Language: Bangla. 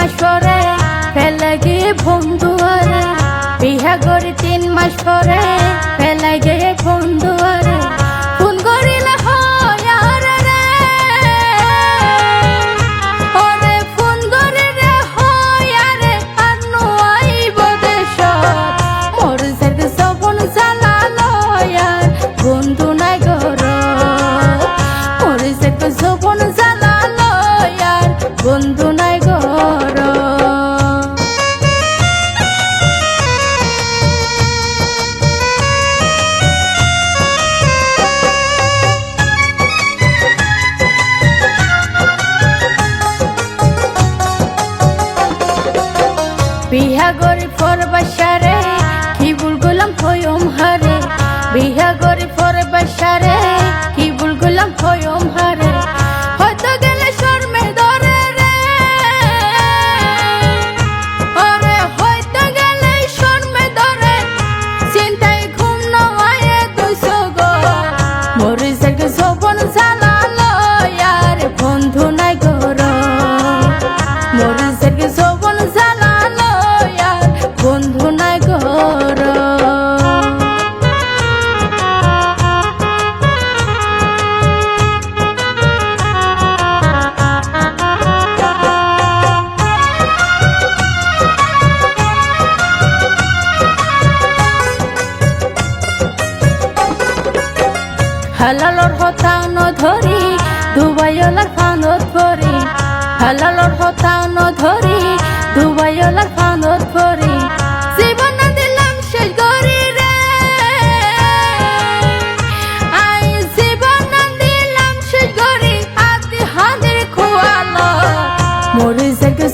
মাস পরে ফেলে গিয়ে বন্ধু আরে, বিহা করি 3 মাস পরে ফেলে গিয়ে বন্ধু আরে, ফোন করিলে হয় আরে রে, ওরে ফোন করিলে হয় আরে, আর নইব দেশত মোর সাথে সপন জ্বালালো আর বন্ধু নাই ঘর, মোর সাথে সপন জ্বালালো আর বন্ধু নাই ঘর। বিহা গরি ফরবাসারে কি ভুল গলাম হয়ম হারে, বিহা গরি ফরবাসারে কি ভুল গলাম হয়ম হারে, হয়তো গেলে শর্মে ধরে রে, ওরে হয়তো গেলে শর্মে ধরে, চিন্তায় ঘুম নয় দুইশো গো, মরে থেকে সপন জ্বালালো আর বন্ধু নাই ঘর, মরে থেকে সপন জ্বালালো আর বন্ধু নাই ঘর। হালালর হতা নধরি দুবাইলার ফানত পরি, হালালর হতা নধরি দুবাইলার ফানত পরি, জীবন না দিলাম শেষ গরি রে, আই জীবন না দিলাম শেষ গরি, আতি হাদের খোয়ালো মোর জায়গা